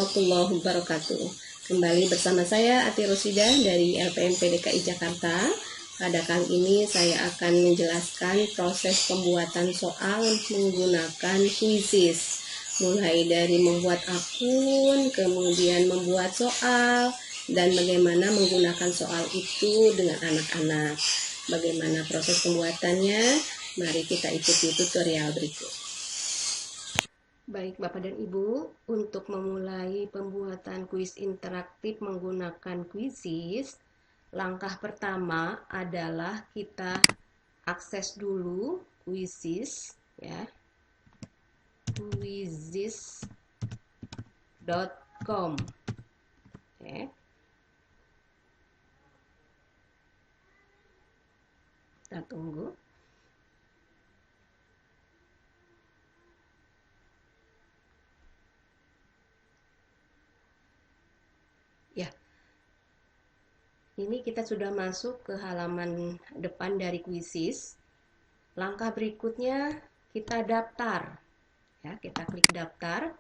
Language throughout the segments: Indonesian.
warahmatullahi wabarakatuh. Kembali bersama saya Ati Rosida dari LPMP DKI Jakarta. Pada kali ini saya akan menjelaskan proses pembuatan soal menggunakan Quizizz. Mulai dari membuat akun, kemudian membuat soal, dan bagaimana menggunakan soal itu dengan anak-anak. Bagaimana proses pembuatannya? Mari kita ikuti tutorial berikut. Baik Bapak dan Ibu, untuk memulai pembuatan kuis interaktif menggunakan Quizizz, langkah pertama adalah kita akses dulu Quizizz ya. Quizizz.com. Oke. Kita tunggu. Ya, ini kita sudah masuk ke halaman depan dari Quizizz. Langkah berikutnya kita daftar. Ya, kita klik daftar.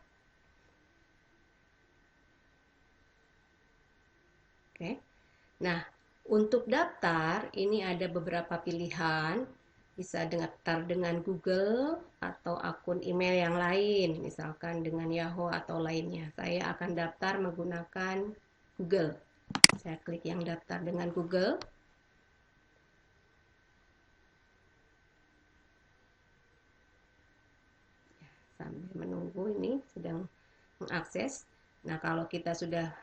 Oke. Nah, untuk daftar ini ada beberapa pilihan. Bisa daftar dengan Google atau akun email yang lain, misalkan dengan Yahoo atau lainnya. Saya akan daftar menggunakan Google. Saya klik yang daftar dengan Google. Sambil menunggu ini sedang mengakses. Nah, kalau kita sudah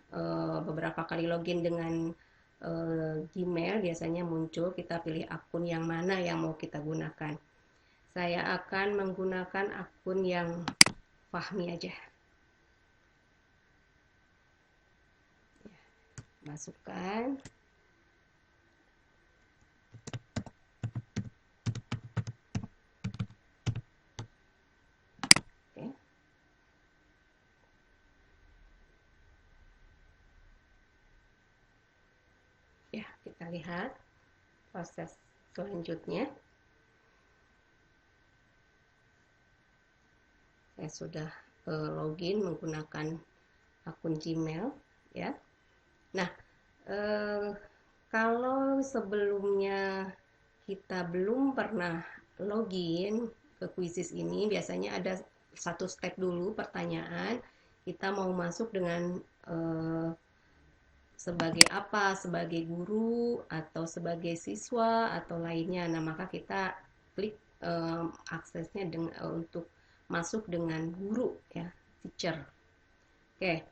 beberapa kali login dengan Gmail, biasanya muncul, kita pilih akun yang mana yang mau kita gunakan. Saya akan menggunakan akun yang Fahmi aja. Ya, masukkan. Oke. Ya, kita lihat proses selanjutnya. Saya sudah login menggunakan akun Gmail ya. Nah, kalau sebelumnya kita belum pernah login ke Quizizz ini, biasanya ada satu step dulu pertanyaan. Kita mau masuk dengan sebagai apa? Sebagai guru atau sebagai siswa atau lainnya. Nah, maka kita klik aksesnya untuk masuk dengan guru ya, teacher. Oke.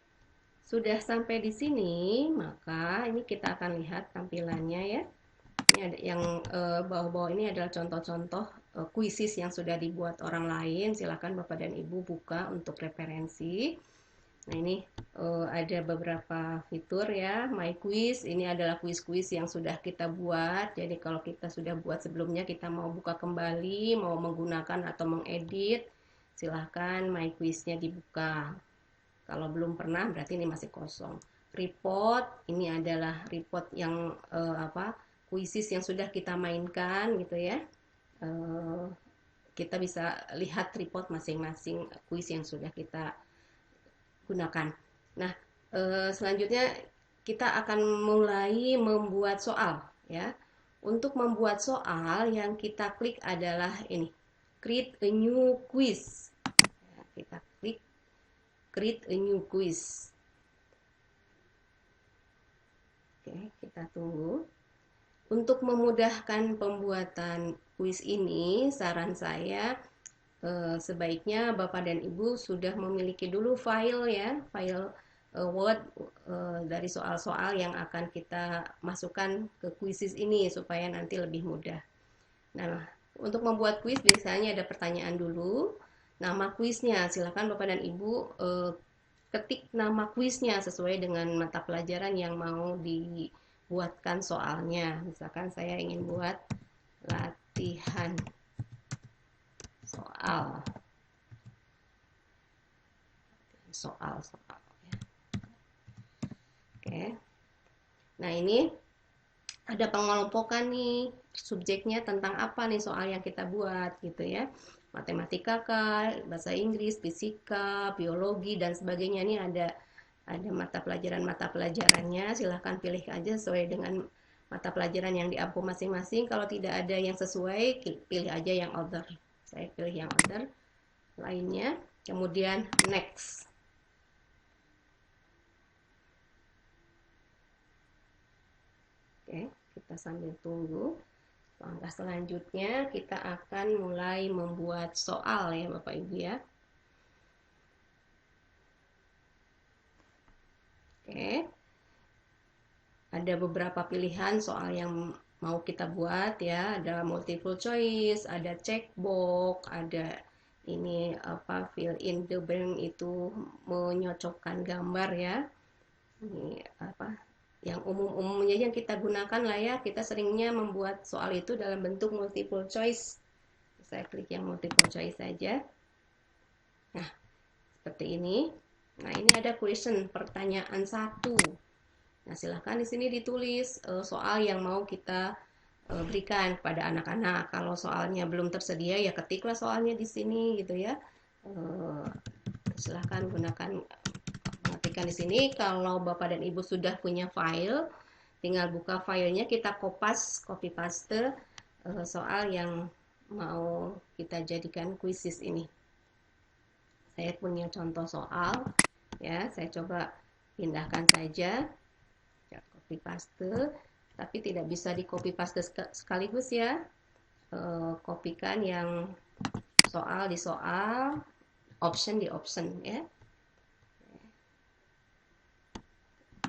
Sudah sampai di sini, maka ini kita akan lihat tampilannya ya. Ini ada yang bawah-bawah ini adalah contoh-contoh Quizizz yang sudah dibuat orang lain. Silakan Bapak dan Ibu buka untuk referensi. Nah, ini ada beberapa fitur ya. My Quiz, ini adalah quiz-quiz yang sudah kita buat. Jadi kalau kita sudah buat sebelumnya, kita mau buka kembali, mau menggunakan atau mengedit, silahkan My Quiz-nya dibuka. Kalau belum pernah, berarti ini masih kosong. Report, ini adalah report yang Quizizz yang sudah kita mainkan gitu ya. Kita bisa lihat report masing-masing quiz yang sudah kita gunakan. Nah, selanjutnya kita akan mulai membuat soal ya. Untuk membuat soal yang kita klik adalah ini, create a new quiz. Ya, kita klik create a new quiz. Oke, kita tunggu. Untuk memudahkan pembuatan quiz ini, saran saya sebaiknya Bapak dan Ibu sudah memiliki dulu file ya, file Word dari soal-soal yang akan kita masukkan ke Quizizz ini supaya nanti lebih mudah. Nah, untuk membuat quiz biasanya ada pertanyaan dulu, nama kuisnya. Silakan Bapak dan Ibu ketik nama kuisnya sesuai dengan mata pelajaran yang mau dibuatkan soalnya. Misalkan saya ingin buat latihan soal ya. Oke. Nah, ini ada pengelompokan nih, subjeknya tentang apa nih soal yang kita buat gitu ya. Matematika kah, bahasa Inggris, fisika, biologi dan sebagainya. Ini ada Ada mata pelajarannya, silahkan pilih aja sesuai dengan mata pelajaran yang diampu masing-masing. Kalau tidak ada yang sesuai, pilih aja yang other. Saya pilih yang other lainnya, kemudian next. Oke, kita sambil tunggu. Langkah selanjutnya kita akan mulai membuat soal ya Bapak Ibu ya. Oke, ada beberapa pilihan soal yang mau kita buat ya. Ada multiple choice, ada checkbox, ada ini apa fill in the blank itu menyocokkan gambar ya. Ini apa yang umum-umumnya yang kita gunakan lah ya. Kita seringnya membuat soal itu dalam bentuk multiple choice. Saya klik yang multiple choice saja. Nah, seperti ini. Nah, ini ada question pertanyaan 1. Nah, silahkan di sini ditulis soal yang mau kita berikan kepada anak-anak. Kalau soalnya belum tersedia, ya ketiklah soalnya di sini gitu ya. Silahkan gunakan ketikkan di sini. Kalau Bapak dan Ibu sudah punya file, tinggal buka filenya, kita copy paste soal yang mau kita jadikan kuisis ini. Saya punya contoh soal, ya. Saya coba pindahkan saja. Copy paste, tapi tidak bisa di copy paste sekaligus ya. Kopikan yang soal di soal, option di option ya.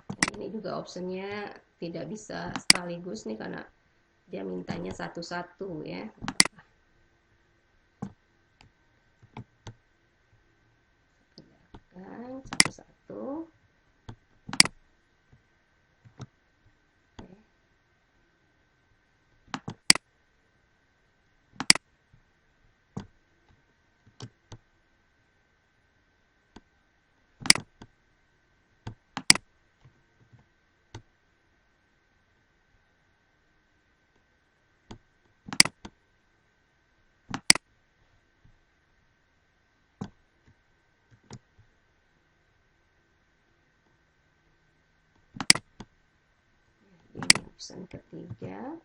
Dan ini juga optionnya tidak bisa sekaligus nih karena dia mintanya satu-satu ya. Satu-satu. Option ketiga,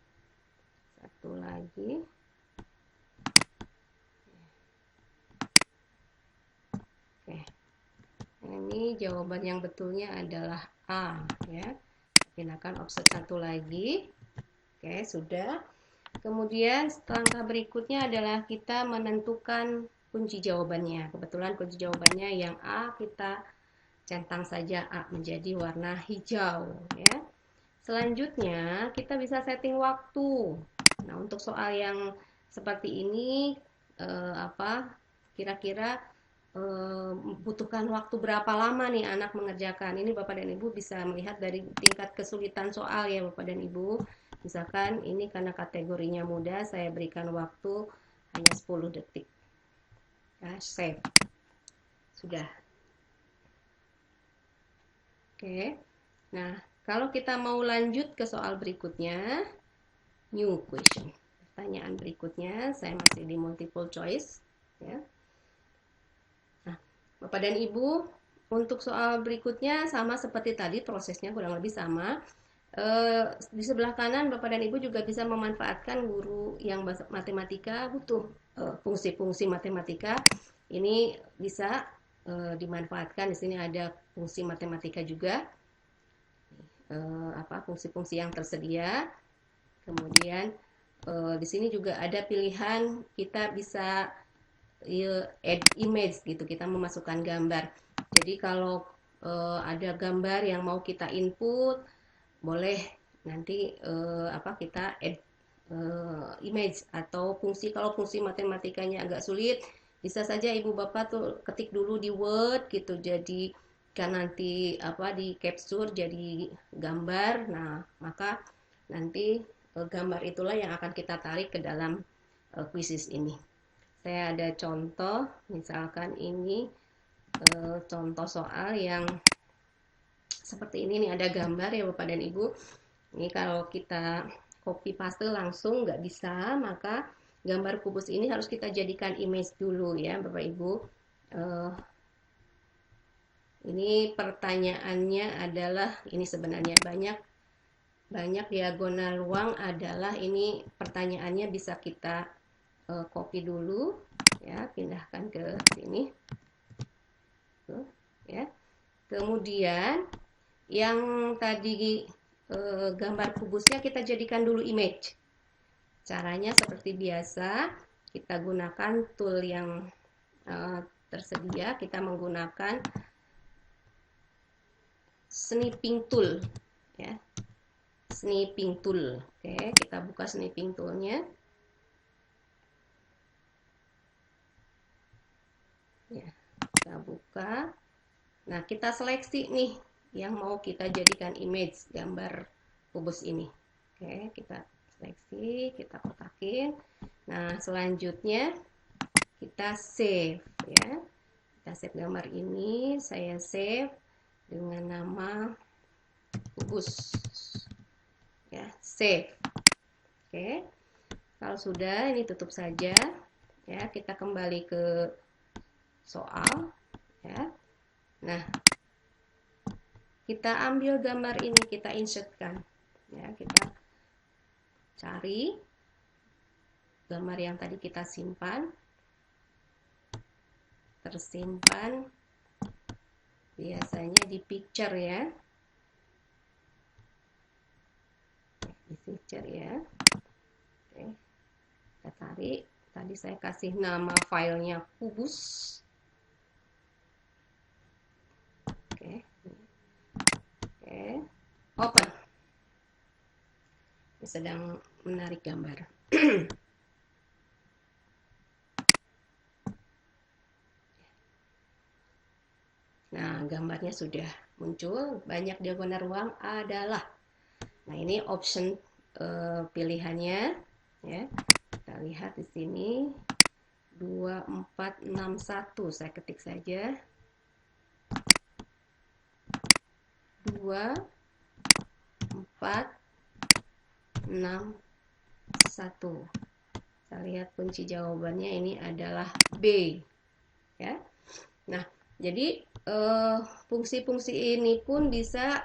satu lagi. Oke, ini jawaban yang betulnya adalah A ya. Pindahkan option satu lagi. Oke, sudah. Kemudian langkah berikutnya adalah kita menentukan kunci jawabannya. Kebetulan kunci jawabannya yang A, kita centang saja A menjadi warna hijau ya. Selanjutnya kita bisa setting waktu. Nah, untuk soal yang seperti ini kira-kira butuhkan waktu berapa lama nih anak mengerjakan. Ini Bapak dan Ibu bisa melihat dari tingkat kesulitan soal ya Bapak dan Ibu. Misalkan ini karena kategorinya mudah, saya berikan waktu hanya 10 detik. Ya, save. Sudah. Oke. Nah, kalau kita mau lanjut ke soal berikutnya, new question. Pertanyaan berikutnya, saya masih di multiple choice. Ya. Nah, Bapak dan Ibu, untuk soal berikutnya sama seperti tadi, prosesnya kurang lebih sama. Di sebelah kanan Bapak dan Ibu juga bisa memanfaatkan guru yang matematika butuh fungsi-fungsi matematika. Ini bisa dimanfaatkan. Di sini ada fungsi matematika juga. Fungsi-fungsi yang tersedia. Kemudian di sini juga ada pilihan kita bisa add image gitu, kita memasukkan gambar. Jadi kalau ada gambar yang mau kita input, boleh nanti kita add image atau fungsi. Kalau fungsi matematikanya agak sulit, bisa saja ibu bapak tuh ketik dulu di Word gitu, jadi kan nanti di capture jadi gambar. Nah, maka nanti gambar itulah yang akan kita tarik ke dalam quizzes ini. Saya ada contoh, misalkan ini contoh soal yang seperti ini nih, ada gambar ya Bapak dan Ibu. Ini kalau kita copy paste langsung nggak bisa, maka gambar kubus ini harus kita jadikan image dulu ya Bapak Ibu. Ini pertanyaannya adalah, ini sebenarnya banyak diagonal ruang adalah, ini pertanyaannya bisa kita copy dulu ya, pindahkan ke sini tuh, ya. Kemudian yang tadi gambar kubusnya kita jadikan dulu image. Caranya seperti biasa, kita gunakan tool yang tersedia. Kita menggunakan snipping tool ya, snipping tool. Oke, kita buka snipping toolnya ya, kita buka. Nah, kita seleksi nih yang mau kita jadikan image gambar kubus ini. Oke, kita seleksi, kita kotakin. Nah, selanjutnya kita save ya. Kita save gambar ini, saya save dengan nama kubus. Ya, save. Oke. Kalau sudah, ini tutup saja. Ya, kita kembali ke soal ya. Nah, kita ambil gambar ini, kita insertkan ya, kita cari gambar yang tadi kita simpan, tersimpan biasanya di picture ya, di picture ya. Oke, kita tarik, tadi saya kasih nama filenya kubus. Oke, open. Ini sedang menarik gambar. Nah, gambarnya sudah muncul. Banyak diagonal ruang adalah, nah ini option pilihannya ya. Kita lihat di sini 2461, saya ketik saja 2461. Kita lihat kunci jawabannya ini adalah B ya. Nah, jadi fungsi-fungsi ini pun bisa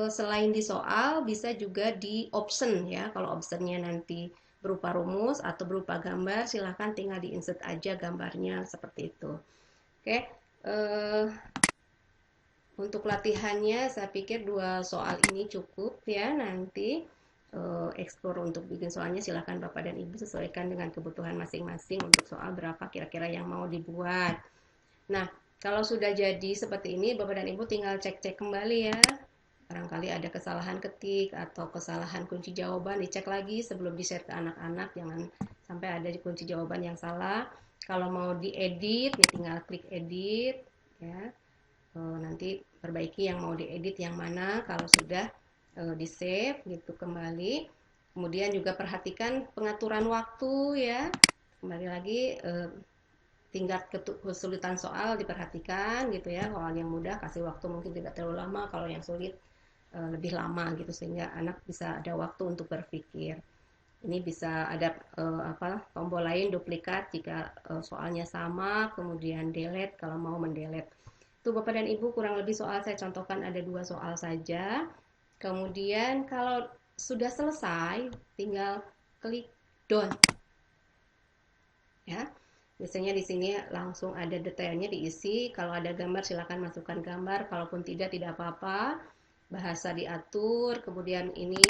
selain di soal, bisa juga di option ya. Kalau optionnya nanti berupa rumus atau berupa gambar, silahkan tinggal di insert aja gambarnya seperti itu. Oke, untuk latihannya saya pikir 2 soal ini cukup ya. Nanti explore untuk bikin soalnya silahkan Bapak dan Ibu sesuaikan dengan kebutuhan masing-masing untuk soal berapa kira-kira yang mau dibuat. Nah, kalau sudah jadi seperti ini, Bapak dan Ibu tinggal cek-cek kembali ya. Barangkali ada kesalahan ketik atau kesalahan kunci jawaban, dicek lagi sebelum di-share ke anak-anak. Jangan sampai ada kunci jawaban yang salah. Kalau mau diedit, ya tinggal klik edit ya. Nanti perbaiki yang mau diedit yang mana. Kalau sudah di-save gitu kembali. Kemudian juga perhatikan pengaturan waktu ya. Kembali lagi tingkat kesulitan soal diperhatikan gitu ya. Kalau yang mudah kasih waktu mungkin tidak terlalu lama, kalau yang sulit lebih lama gitu, sehingga anak bisa ada waktu untuk berpikir. Ini bisa ada tombol lain duplikat jika soalnya sama, kemudian delete kalau mau mendelete. Itu Bapak dan Ibu kurang lebih soal saya contohkan ada 2 soal saja. Kemudian kalau sudah selesai tinggal klik done ya. Biasanya di sini langsung ada detailnya diisi. Kalau ada gambar silakan masukkan gambar, kalaupun tidak apa-apa. Bahasa diatur, kemudian ini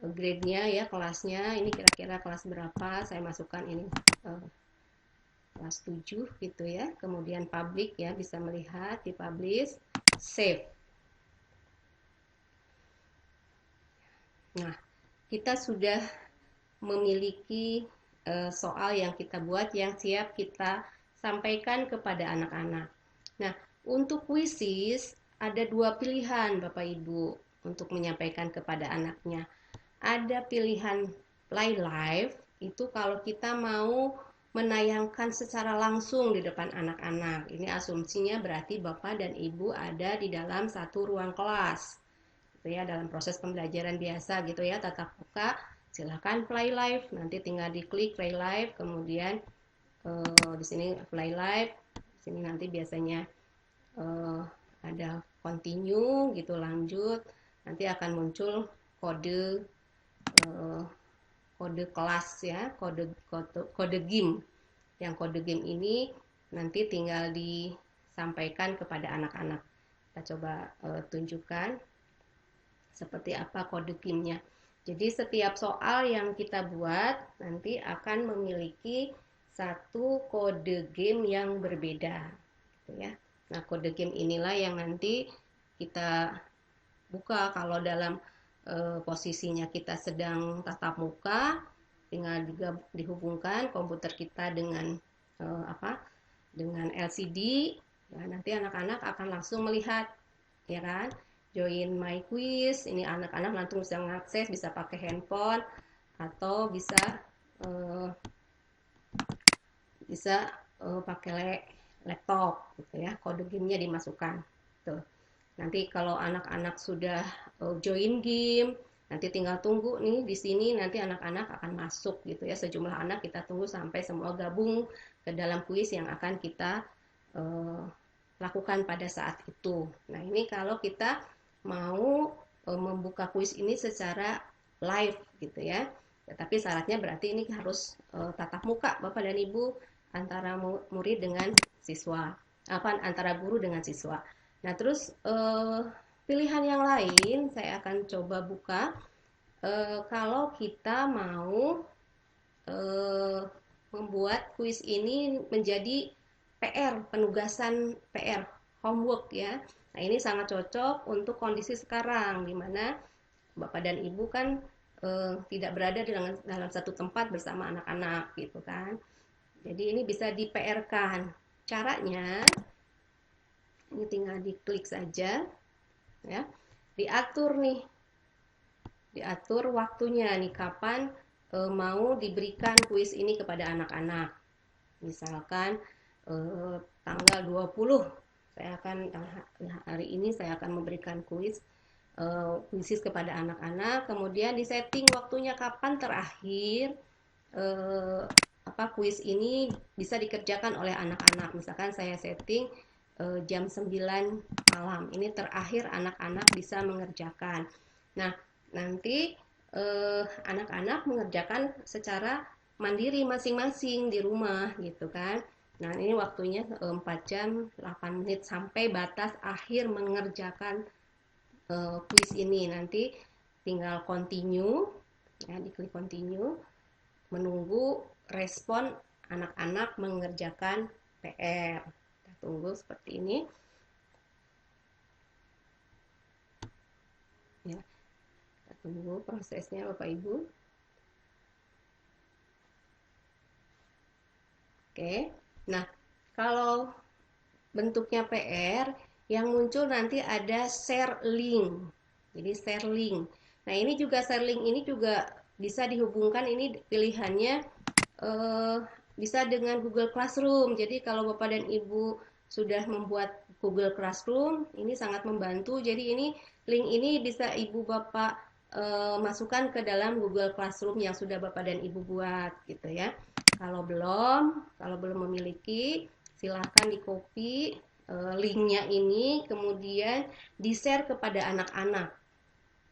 grade-nya ya, kelasnya. Ini kira-kira kelas berapa? Saya masukkan ini kelas 7 gitu ya. Kemudian public ya, bisa melihat di publish, save. Nah, kita sudah memiliki soal yang kita buat yang siap kita sampaikan kepada anak-anak. Nah, untuk quizzes ada 2 pilihan Bapak Ibu untuk menyampaikan kepada anaknya. Ada pilihan play live, itu kalau kita mau menayangkan secara langsung di depan anak-anak. Ini asumsinya berarti Bapak dan Ibu ada di dalam satu ruang kelas. Gitu ya, dalam proses pembelajaran biasa gitu ya, tatap muka. Silahkan play live, nanti tinggal diklik play live, kemudian di sini play live, di sini nanti biasanya ada continue gitu, lanjut, nanti akan muncul kode kode kelas ya, kode game. Yang kode game ini nanti tinggal disampaikan kepada anak-anak. Kita coba tunjukkan seperti apa kode game-nya. Jadi setiap soal yang kita buat nanti akan memiliki satu kode game yang berbeda, gitu ya. Nah, kode game inilah yang nanti kita buka kalau dalam posisinya kita sedang tatap muka, tinggal dihubungkan komputer kita dengan dengan LCD, ya, nanti anak-anak akan langsung melihat, ya kan? Join my quiz, ini anak-anak langsung bisa mengakses, bisa pakai handphone atau bisa pakai laptop, gitu ya. Kode gamenya dimasukkan. Tuh. Nanti kalau anak-anak sudah join game, nanti tinggal tunggu nih di sini, nanti anak-anak akan masuk, gitu ya. Sejumlah anak kita tunggu sampai semua gabung ke dalam kuis yang akan kita lakukan pada saat itu. Nah, ini kalau kita mau membuka kuis ini secara live, gitu ya. Tetapi syaratnya berarti ini harus tatap muka Bapak dan Ibu, antara murid dengan siswa, antara guru dengan siswa. Nah, terus pilihan yang lain saya akan coba buka kalau kita mau membuat kuis ini menjadi PR, penugasan PR, homework ya. Nah, ini sangat cocok untuk kondisi sekarang, di mana Bapak dan Ibu kan tidak berada dalam satu tempat bersama anak-anak, gitu kan. Jadi ini bisa di PR-kan. Caranya, ini tinggal diklik saja, ya. Diatur nih, diatur waktunya nih, kapan mau diberikan kuis ini kepada anak-anak. Misalkan tanggal 20, hari ini saya akan memberikan kuis kepada anak-anak. Kemudian disetting waktunya kapan terakhir kuis ini bisa dikerjakan oleh anak-anak. Misalkan saya setting jam 9 malam. Ini terakhir anak-anak bisa mengerjakan. Nah, nanti anak-anak mengerjakan secara mandiri masing-masing di rumah, gitu kan. Nah, ini waktunya 4 jam 8 menit sampai batas akhir mengerjakan kuis ini. Nanti tinggal continue, ya, diklik continue, menunggu respon anak-anak mengerjakan PR. Kita tunggu seperti ini. Ya, kita tunggu prosesnya Bapak Ibu. Oke. Nah, kalau bentuknya PR, yang muncul nanti ada share link. Jadi share link. Nah, ini juga share link ini juga bisa dihubungkan, ini pilihannya bisa dengan Google Classroom. Jadi kalau Bapak dan Ibu sudah membuat Google Classroom, ini sangat membantu. Jadi ini link ini bisa Ibu Bapak masukkan ke dalam Google Classroom yang sudah Bapak dan Ibu buat, gitu ya. Kalau belum memiliki, silahkan di-copy linknya ini, kemudian di-share kepada anak-anak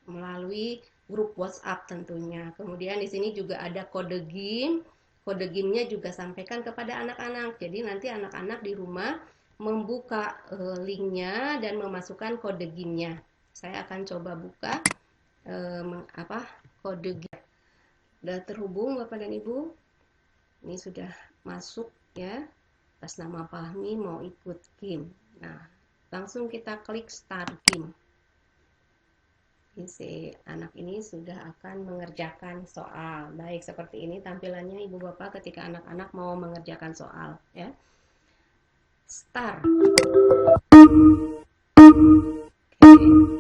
melalui grup WhatsApp tentunya. Kemudian di sini juga ada kode game. Kode gamenya juga sampaikan kepada anak-anak. Jadi nanti anak-anak di rumah membuka linknya dan memasukkan kode gamenya. Saya akan coba buka kode game. Sudah terhubung Bapak dan Ibu? Ini sudah masuk ya, atas nama Fahmi mau ikut game. Nah, langsung kita klik start game. Si anak ini sudah akan mengerjakan soal. Baik, seperti ini tampilannya Ibu Bapak ketika anak-anak mau mengerjakan soal, ya. Start. Oke.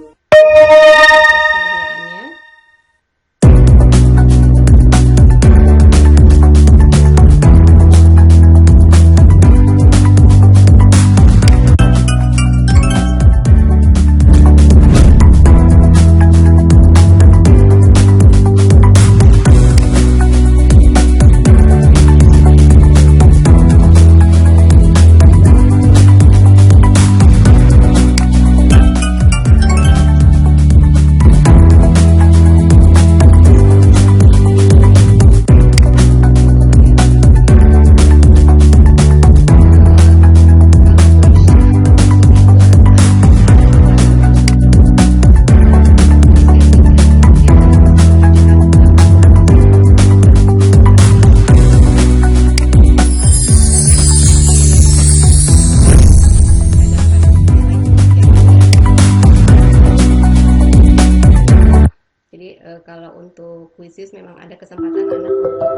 kalau untuk kuisis memang ada kesempatan anak untuk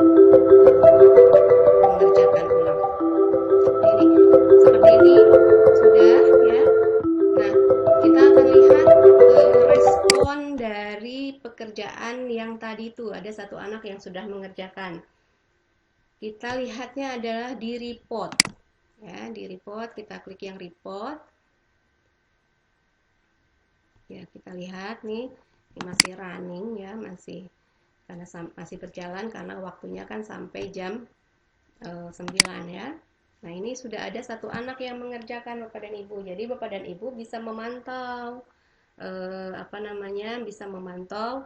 mengerjakan ulang. Seperti ini sudah ya. Nah, kita akan lihat respon dari pekerjaan yang tadi itu. Ada satu anak yang sudah mengerjakan. Kita lihatnya adalah di report. Ya, di report kita klik yang report. Ya, kita lihat nih, ini masih running ya, karena masih berjalan karena waktunya kan sampai jam 9 ya. Nah, ini sudah ada satu anak yang mengerjakan Bapak dan Ibu. Jadi Bapak dan Ibu bisa memantau bisa memantau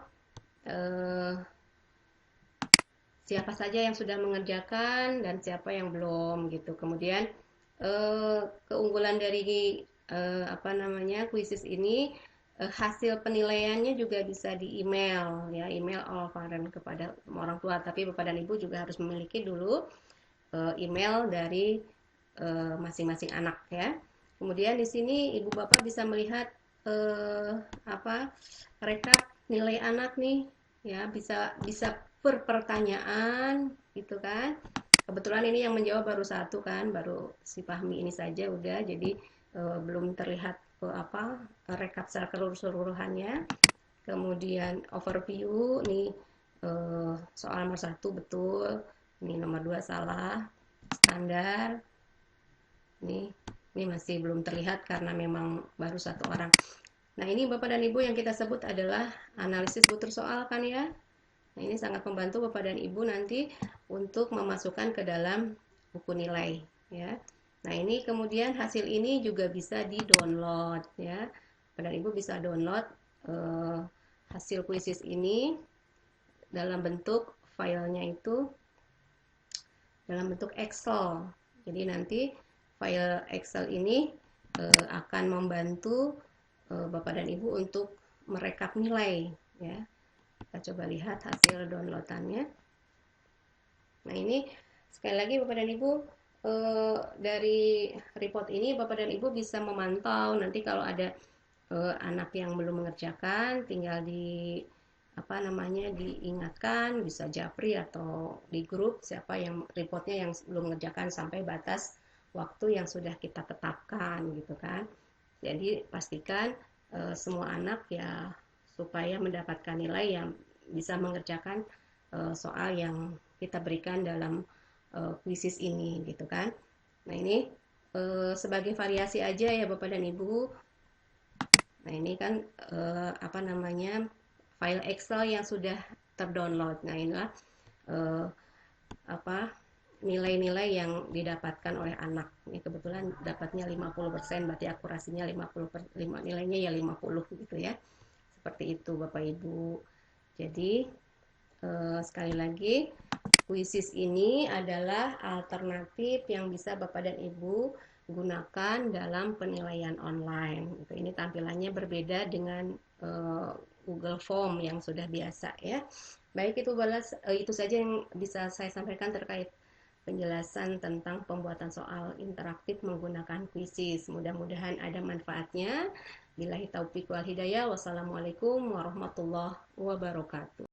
siapa saja yang sudah mengerjakan dan siapa yang belum gitu. Kemudian keunggulan dari kuisis ini, hasil penilaiannya juga bisa di email ya, email all parent kepada orang tua. Tapi Bapak dan Ibu juga harus memiliki dulu email dari masing-masing anak ya. Kemudian di sini Ibu Bapak bisa melihat rekap nilai anak nih ya, bisa per pertanyaan gitu kan. Kebetulan ini yang menjawab baru satu kan, baru si Fahmi ini saja udah, jadi belum terlihat rekap secara keseluruhannya. Kemudian overview nih, soal nomor 1 betul, ini nomor 2 salah, standar. Ini masih belum terlihat karena memang baru satu orang. Nah, ini Bapak dan Ibu yang kita sebut adalah analisis butir soal kan ya. Nah, ini sangat membantu Bapak dan Ibu nanti untuk memasukkan ke dalam buku nilai ya. Nah, ini kemudian hasil ini juga bisa di-download ya. Bapak dan Ibu bisa download hasil kuisis ini dalam bentuk filenya itu dalam bentuk Excel. Jadi nanti file Excel ini akan membantu Bapak dan Ibu untuk merekap nilai ya. Kita coba lihat hasil downloadannya. Nah, ini sekali lagi Bapak dan Ibu, dari report ini Bapak dan Ibu bisa memantau nanti kalau ada anak yang belum mengerjakan, tinggal diingatkan, bisa japri atau di grup siapa yang reportnya yang belum mengerjakan sampai batas waktu yang sudah kita tetapkan gitu kan. Jadi pastikan semua anak ya supaya mendapatkan nilai yang bisa mengerjakan soal yang kita berikan dalam kuisis ini gitu kan. Nah, ini sebagai variasi aja ya Bapak dan Ibu. Nah, ini kan file Excel yang sudah terdownload. Nah, inilah nilai-nilai yang didapatkan oleh anak. Ini kebetulan dapatnya 50%, berarti akurasinya 50%, nilainya ya 50 gitu ya. Seperti itu Bapak Ibu. Jadi sekali lagi, kuisis ini adalah alternatif yang bisa Bapak dan Ibu gunakan dalam penilaian online. Ini tampilannya berbeda dengan Google Form yang sudah biasa ya. Baik, itu saja yang bisa saya sampaikan terkait penjelasan tentang pembuatan soal interaktif menggunakan kuisis. Mudah-mudahan ada manfaatnya. Billahi taufiq wal hidayah. Wassalamualaikum warahmatullahi wabarakatuh.